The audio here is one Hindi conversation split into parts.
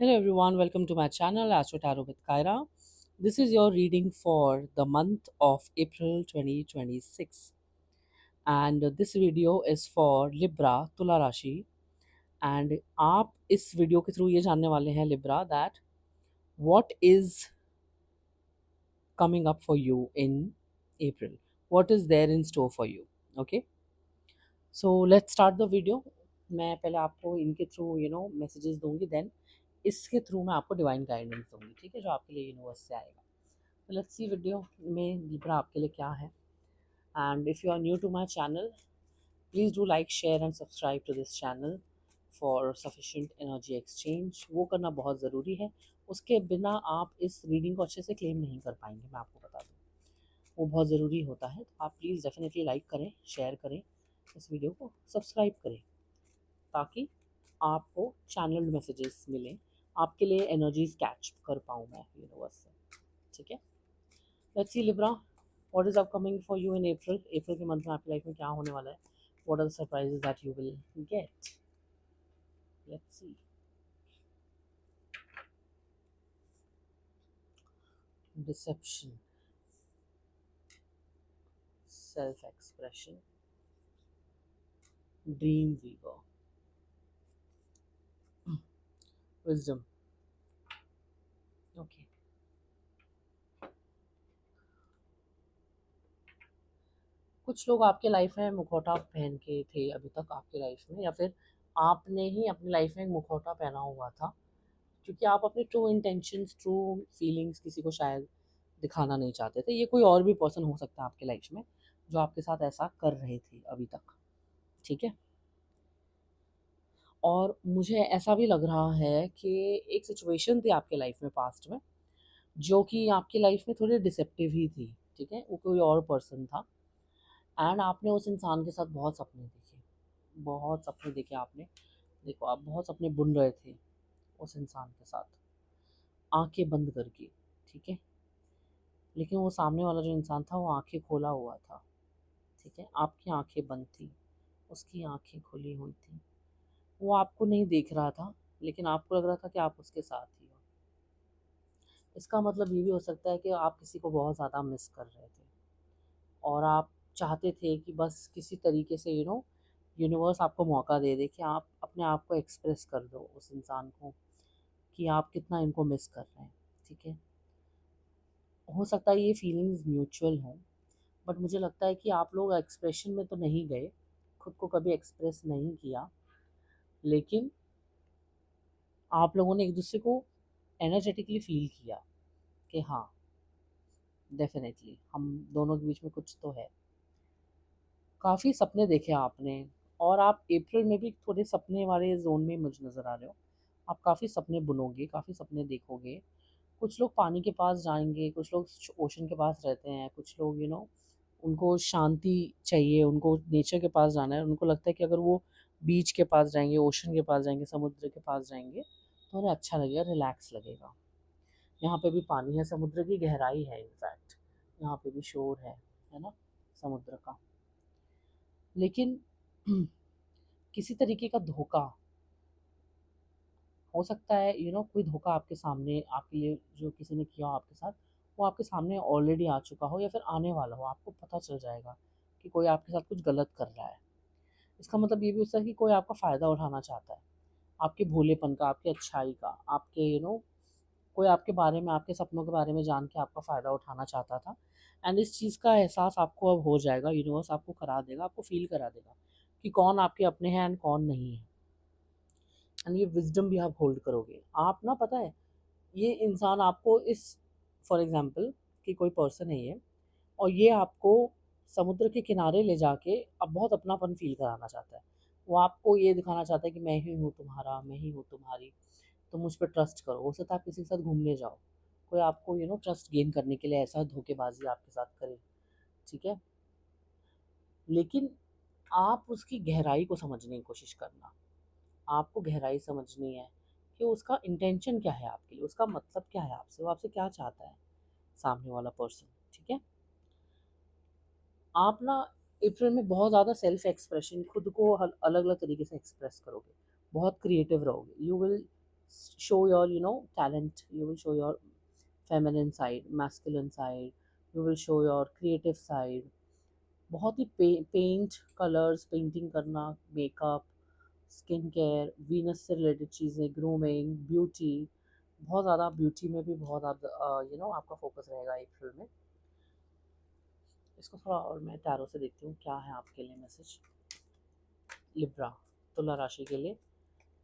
Hello everyone, welcome to my channel Astro Tarot with Kyra. This is your reading for the month of April 2026 and this video is for Libra तुला राशि and आप इस वीडियो के थ्रू ये जानने वाले हैं Libra that what is coming up for you in April, what is there in store for you. Okay, so let's start the video. मैं पहले आपको इनके थ्रू मैसेजेस दूंगी, देन इसके थ्रू मैं आपको डिवाइन गाइडेंस दूंगी, ठीक है, जो आपके लिए यूनिवर्स से आएगा. तो लेट्स सी वीडियो में लिब्रा आपके लिए क्या है. And if you are new to my channel, please do like share and subscribe to this channel for sufficient energy exchange. वो करना बहुत ज़रूरी है, उसके बिना आप इस रीडिंग को अच्छे से क्लेम नहीं कर पाएंगे. मैं आपको बता दूँ, वो बहुत ज़रूरी होता है. तो आप प्लीज़ डेफिनेटली लाइक करें, शेयर करें, इस वीडियो को सब्सक्राइब करें ताकि आपको चैनल मैसेजेस मिलें, आपके लिए एनर्जीज कैच कर पाऊँ मैं यूनिवर्स से. ठीक है, let's see Libra, what is upcoming for you in April. April के मंथ में आपकी लाइफ में क्या होने वाला है, what are the surprises that you will get. Let's see. Deception, self expression, dream weaver, wisdom. Okay, कुछ लोग आपके लाइफ में मुखौटा पहन के थे अभी तक आपकी लाइफ में, या फिर आपने ही अपनी लाइफ में एक मुखौटा पहना हुआ था, क्योंकि आप अपने ट्रू इंटेंशंस, ट्रू फीलिंग्स किसी को शायद दिखाना नहीं चाहते थे. ये कोई और भी पर्सन हो सकता है आपके लाइफ में जो आपके साथ ऐसा कर रहे थे अभी तक. ठीक है, और मुझे ऐसा भी लग रहा है कि एक सिचुएशन थी आपके लाइफ में पास्ट में, जो कि आपकी लाइफ में थोड़ी डिसेप्टिव ही थी. ठीक है, वो कोई और पर्सन था एंड आपने उस इंसान के साथ बहुत सपने देखे, बहुत सपने देखे आपने. देखो, आप बहुत सपने बुन रहे थे उस इंसान के साथ, आंखें बंद करके. ठीक है, लेकिन वो सामने वाला जो इंसान था वो आंखें खोला हुआ था. ठीक है, आपकी आंखें बंद थी, उसकी आंखें खुली हुई थी. वो आपको नहीं देख रहा था, लेकिन आपको लग रहा था कि आप उसके साथ ही हो. इसका मतलब ये भी हो सकता है कि आप किसी को बहुत ज़्यादा मिस कर रहे थे और आप चाहते थे कि बस किसी तरीके से यूनिवर्स आपको मौका दे दे कि आप अपने आप को एक्सप्रेस कर दो उस इंसान को कि आप कितना इनको मिस कर रहे हैं. ठीक है, हो सकता है ये फीलिंग्स म्यूचुअल हों, बट मुझे लगता है कि आप लोग एक्सप्रेशन में तो नहीं गए, खुद को कभी एक्सप्रेस नहीं किया, लेकिन आप लोगों ने एक दूसरे को एनर्जेटिकली फील किया कि हाँ, डेफिनेटली हम दोनों के बीच में कुछ तो है. काफ़ी सपने देखे आपने, और आप अप्रैल में भी थोड़े सपने वाले जोन में मुझे नज़र आ रहे हो. आप काफ़ी सपने बुनोगे, काफ़ी सपने देखोगे. कुछ लोग पानी के पास जाएंगे, कुछ लोग ओशन के पास रहते हैं, कुछ लोग उनको शांति चाहिए, उनको नेचर के पास जाना है. उनको लगता है कि अगर वो बीच के पास जाएंगे, ओशन के पास जाएंगे, समुद्र के पास जाएंगे तो उन्हें अच्छा लगेगा, रिलैक्स लगेगा. यहाँ पे भी पानी है, समुद्र की गहराई है, इनफैक्ट यहाँ पे भी शोर है ना, समुद्र का. लेकिन किसी तरीके का धोखा हो सकता है. कोई धोखा आपके सामने, आपके लिए जो किसी ने किया हो आपके साथ, वो आपके सामने ऑलरेडी आ चुका हो या फिर आने वाला हो. आपको पता चल जाएगा कि कोई आपके साथ कुछ गलत कर रहा है. इसका मतलब ये भी हो सकता है कि कोई आपका फ़ायदा उठाना चाहता है, आपके भोलेपन का, आपकी अच्छाई का, आपके कोई आपके बारे में, आपके सपनों के बारे में जान के आपका फ़ायदा उठाना चाहता था. एंड इस चीज़ का एहसास आपको अब हो जाएगा, यूनिवर्स आपको करा देगा, आपको फील करा देगा कि कौन आपके अपने हैं एंड कौन नहीं है. एंड ये विजडम भी आप होल्ड करोगे. आप ना, पता है, ये इंसान आपको इस, फॉर एग्जांपल कि कोई पर्सन है ये, और ये आपको समुद्र के किनारे ले जाके अब बहुत अपनापन फील कराना चाहता है. वो आपको ये दिखाना चाहता है कि मैं ही हूँ तुम्हारा, मैं ही हूँ तुम्हारी, तुम मुझ पर ट्रस्ट करो. हो सकता है आप किसी के साथ घूमने जाओ, कोई आपको ट्रस्ट गेन करने के लिए ऐसा धोखेबाजी आपके साथ करे. ठीक है, लेकिन आप उसकी गहराई को समझने की कोशिश करना. आपको गहराई समझनी है कि उसका इंटेंशन क्या है आपके लिए, उसका मतलब क्या है आपसे, वो आपसे क्या चाहता है, सामने वाला पर्सन. ठीक है, आप ना अप्रैल में बहुत ज़्यादा सेल्फ एक्सप्रेशन, खुद को अलग अलग तरीके से एक्सप्रेस करोगे, बहुत क्रिएटिव रहोगे. You will show your, talent. You will show your feminine side, masculine side. You will show your creative side. बहुत ही पेंट कलर्स, पेंटिंग करना, मेकअप, स्किन केयर, वीनस से रिलेटेड चीज़ें, ग्रूमिंग, ब्यूटी, बहुत ज़्यादा ब्यूटी में भी बहुत ज़्यादा आपका फोकस रहेगा अप्रैल में। इसको थोड़ा और मैं टैरो से देखती हूँ क्या है आपके लिए मैसेज। लिब्रा, तुला राशि के लिए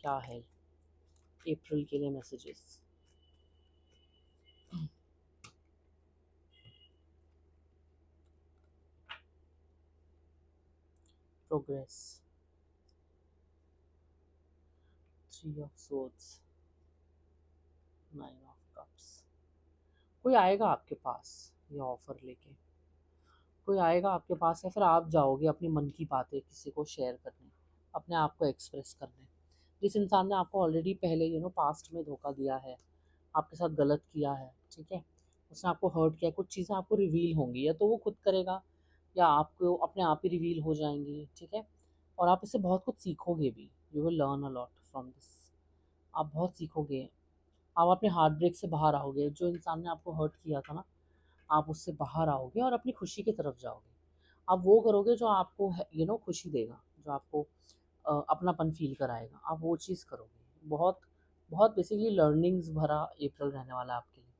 क्या है अप्रैल के लिए messages. Progress, 3 of swords, 9 of cups. कोई आएगा आपके पास ये ऑफर लेके, कोई आएगा आपके पास, या फिर आप जाओगे अपनी मन की बातें किसी को शेयर करने, अपने आप को एक्सप्रेस करने। जिस इंसान ने आपको ऑलरेडी पहले पास्ट में धोखा दिया है, आपके साथ गलत किया है, ठीक है, उसने आपको हर्ट किया, कुछ चीज़ें आपको रिवील होंगी, या तो वो खुद करेगा या आपको अपने आप ही रिवील हो जाएंगी, ठीक है। और आप इससे बहुत कुछ सीखोगे भी। You will learn a lot from this. आप बहुत सीखोगे। आप अपने हार्ट ब्रेक से बाहर आओगे। जो इंसान ने आपको हर्ट किया था ना, आप उससे बाहर आओगे और अपनी खुशी की तरफ जाओगे। आप वो करोगे जो आपको खुशी देगा, जो आपको अपनापन फ़ील कराएगा। आप वो चीज़ करोगे। बहुत बहुत बेसिकली लर्निंग्स भरा अप्रैल रहने वाला है आपके लिए।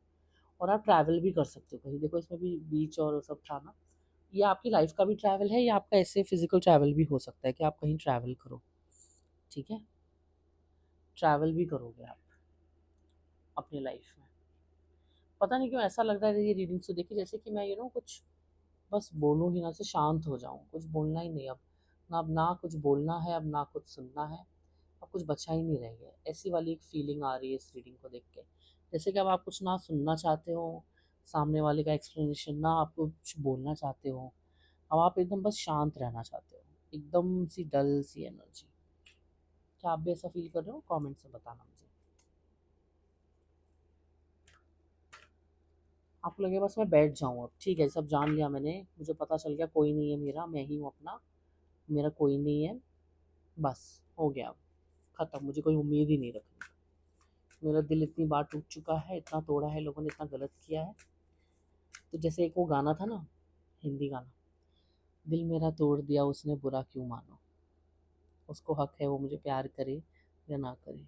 और आप ट्रैवल भी कर सकते हो कहीं। देखो इसमें भी बीच और सब था ना, ये आपकी लाइफ का भी ट्रैवल है, या आपका ऐसे फिजिकल ट्रैवल भी हो सकता है कि आप कहीं ट्रैवल करो, ठीक है। ट्रैवल भी करोगे आप अपनी लाइफ में। पता नहीं क्यों ऐसा लग रहा है ये रीडिंग्स तो देखिए, जैसे कि मैं कुछ बस बोलूँ ही ना, से शांत हो जाऊँ, कुछ बोलना ही नहीं अब। अब ना कुछ बोलना है, अब ना कुछ सुनना है, अब कुछ बचा ही नहीं रह गया। ऐसी वाली एक फीलिंग आ रही है इस रीडिंग को देख के। जैसे कि अब आप कुछ ना सुनना चाहते हो, सामने वाले का एक्सप्लेनेशन, ना आपको कुछ बोलना चाहते हो। अब आप एकदम बस शांत रहना चाहते हो, एकदम सी डल सी एनर्जी। क्या आप भी ऐसा फील कर रहे हो? कमेंट से बताना मुझे। आपको लगे बस मैं बैठ जाऊँ अब, ठीक है, सब जान लिया मैंने, मुझे पता चल गया कोई नहीं है मेरा, मैं ही हूँ अपना, मेरा कोई नहीं है, बस हो गया अब, ख़त्म, मुझे कोई उम्मीद ही नहीं रखनी। मेरा दिल इतनी बार टूट चुका है, इतना तोड़ा है लोगों ने, इतना गलत किया है। तो जैसे एक वो गाना था ना, हिंदी गाना, दिल मेरा तोड़ दिया उसने बुरा क्यों मानो। उसको हक है वो मुझे प्यार करे या ना करे।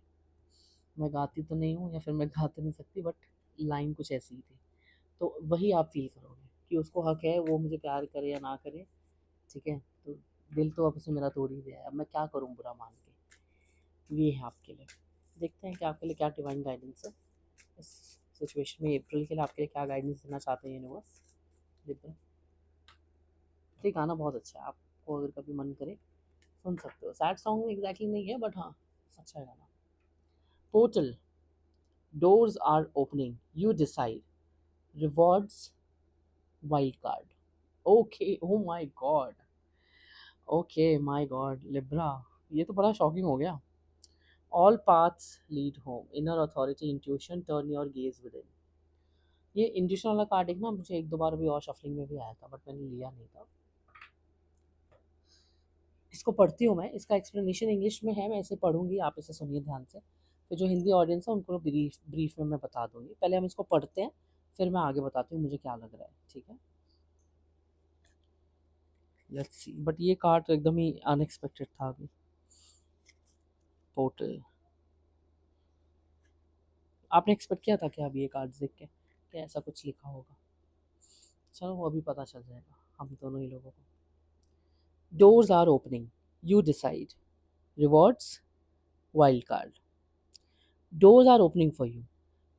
मैं गाती तो नहीं हूँ, या फिर मैं गा तो नहीं सकती, बट लाइन कुछ ऐसी ही थी। तो वही आप फील करोगे कि उसको हक है वो मुझे प्यार करे या ना करे, ठीक है। तो दिल तो अब उसने मेरा तोड़ ही दिया है, अब मैं क्या करूँ बुरा मान के। ये है आपके लिए। देखते हैं कि आपके लिए क्या डिवाइन गाइडेंस है इस सिचुएशन में। अप्रैल के लिए आपके लिए क्या गाइडेंस देना चाहते हैं यूनिवर्स। लिब्रा, ये गाना बहुत अच्छा है, आपको अगर कभी मन करे सुन सकते हो। सैड सॉन्ग एग्जैक्टली नहीं है, बट हाँ, अच्छा है गाना। Portal, doors are opening, you decide, rewards, wild card. Okay, oh my God, okay my God Libra, ये तो बड़ा शॉकिंग हो गया। All paths lead home, inner authority, intuition, turn your gaze within. ये इंट्यूशन वाला कार्ड एक ना मुझे एक दो बार भी और शफलिंग में भी आया था, बट मैंने लिया नहीं था। इसको पढ़ती हूँ मैं, इसका एक्सप्लेनेशन इंग्लिश में है, मैं इसे पढ़ूंगी, आप इसे सुनिए ध्यान से। तो जो हिंदी ऑडियंस है उनको ब्रीफ ब्रीफ में मैं बता दूंगी। पहले हम इसको पढ़ते हैं, फिर मैं आगे बताती हूँ मुझे क्या लग रहा है, ठीक है। लेट्स सी, बट ये कार्ड तो एकदम ही अनएक्सपेक्टेड था अभी। पोर्टल, आपने एक्सपेक्ट किया था क्या अभी ये कार्ड देख के कि ऐसा कुछ लिखा होगा? चलो वो अभी पता चल जाएगा हम दोनों ही लोगों को। Doors are opening, you decide, rewards, wild card. Doors are opening for you.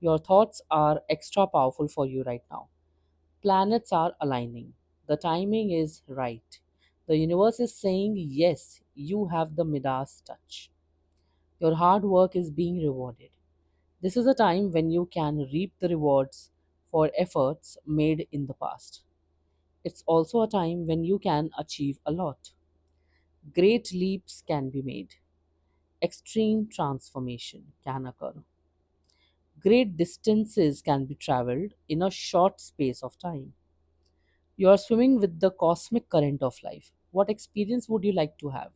Your thoughts are extra powerful for you right now. Planets are aligning. The timing is right. The universe is saying, yes, you have the Midas touch. Your hard work is being rewarded. This is a time when you can reap the rewards for efforts made in the past. It's also a time when you can achieve a lot. Great leaps can be made. Extreme transformation can occur. Great distances can be traveled in a short space of time. You are swimming with the cosmic current of life. What experience would you like to have?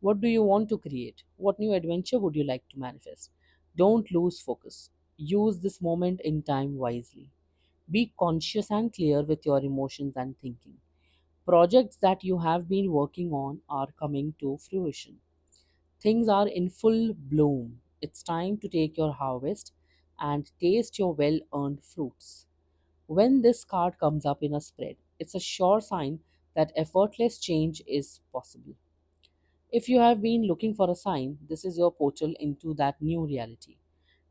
What do you want to create? What new adventure would you like to manifest? Don't lose focus. Use this moment in time wisely. Be conscious and clear with your emotions and thinking. Projects that you have been working on are coming to fruition. Things are in full bloom. It's time to take your harvest and taste your well earned fruits. When this card comes up in a spread, it's a sure sign that effortless change is possible. If you have been looking for a sign, this is your portal into that new reality.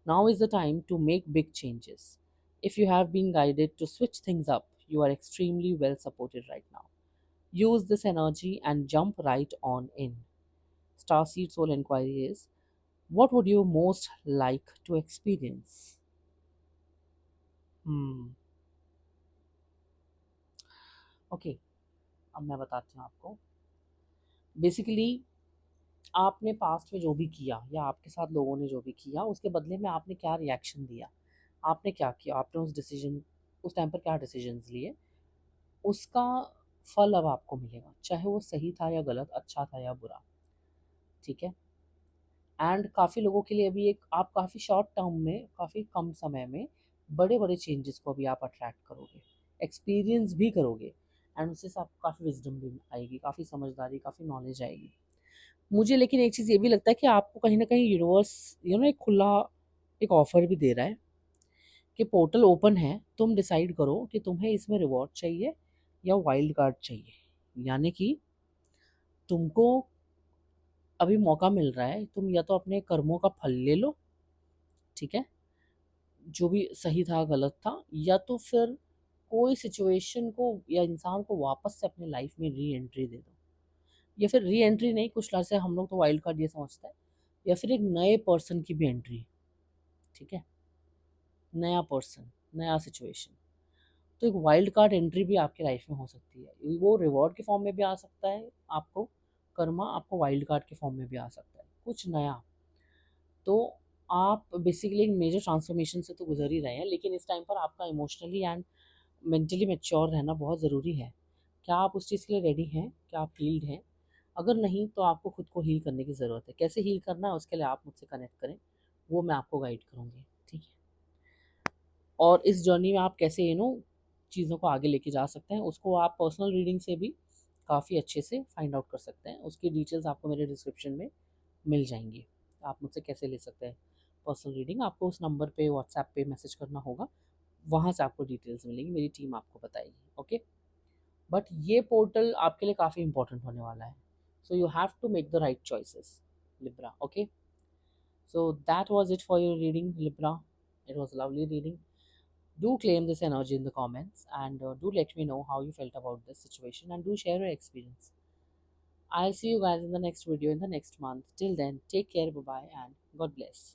Now is the time to make big changes. If you have been guided to switch things up, you are extremely well supported right now. Use this energy and jump right on in. Starseed Soul Inquiry is, what would you most like to experience? Hmm. Okay, अब मैं बताती हूँ आपको। बेसिकली आपने पास्ट में जो भी किया या आपके साथ लोगों ने जो भी किया उसके बदले में आपने क्या रिएक्शन दिया, आपने क्या किया, आपने उस टाइम पर क्या डिसीजंस लिए, उसका फल अब आपको मिलेगा, चाहे वो सही था या गलत, अच्छा था या बुरा। ठीक है। एंड काफ़ी लोगों के लिए अभी एक आप काफ़ी शॉर्ट टर्म में, काफ़ी कम समय में बड़े बड़े चेंजेस को भी आप अट्रैक्ट करोगे, एक्सपीरियंस भी करोगे, एंड उससे आपको काफ़ी विजडम भी आएगी, काफ़ी समझदारी, काफ़ी नॉलेज आएगी। मुझे लेकिन एक चीज़ ये भी लगता है कि आपको कहीं न कहीं यूनिवर्स एक खुला एक ऑफ़र भी दे रहा है कि पोर्टल ओपन है, तुम डिसाइड करो कि तुम्हें इसमें रिवॉर्ड चाहिए या वाइल्ड कार्ड चाहिए। यानी कि तुमको अभी मौका मिल रहा है, तुम या तो अपने कर्मों का फल ले लो, ठीक है? जो भी सही था, गलत था, या तो फिर कोई सिचुएशन को या इंसान को वापस से अपनी लाइफ़ में री-एंट्री दे दो। या फिर री-एंट्री नहीं, कुछ तरह से हम लोग तो वाइल्ड कार्ड ये समझते हैं, या फिर एक नए पर्सन की भी एंट्री, ठीक है? नया पर्सन, नया सिचुएशन। तो एक वाइल्ड कार्ड एंट्री भी आपकी लाइफ में हो सकती है। वो रिवॉर्ड के फॉर्म में भी आ सकता है आपको, कर्मा आपको वाइल्ड कार्ड के फॉर्म में भी आ सकता है, कुछ नया। तो आप बेसिकली एक मेजर ट्रांसफॉर्मेशन से तो गुजर ही रहे हैं, लेकिन इस टाइम पर आपका इमोशनली एंड मेंटली मैच्योर रहना बहुत ज़रूरी है। क्या आप उस चीज़ के लिए रेडी हैं? क्या आप हील्ड हैं? अगर नहीं तो आपको खुद को हील करने की ज़रूरत है। कैसे हील करना है उसके लिए आप मुझसे कनेक्ट करें, वो मैं आपको गाइड करूँगी, ठीक है? और इस जर्नी में आप कैसे चीज़ों को आगे लेके जा सकते हैं, उसको आप पर्सनल रीडिंग से भी काफ़ी अच्छे से फाइंड आउट कर सकते हैं। उसकी डिटेल्स आपको मेरे डिस्क्रिप्शन में मिल जाएंगी। आप मुझसे कैसे ले सकते हैं पर्सनल रीडिंग, आपको उस नंबर पे व्हाट्सएप पे मैसेज करना होगा, वहाँ से आपको डिटेल्स मिलेंगी, मेरी टीम आपको बताएगी। ओके, बट ये पोर्टल आपके लिए काफ़ी इंपॉर्टेंट होने वाला है, so you have to make the right choices, Libra. Okay, so that was it for your reading, Libra. It was a lovely reading. Do claim this energy in the comments, and do let me know how you felt about this situation, and do share your experience. I'll see you guys in the next video in the next month. Till then, take care, bye bye, and God bless.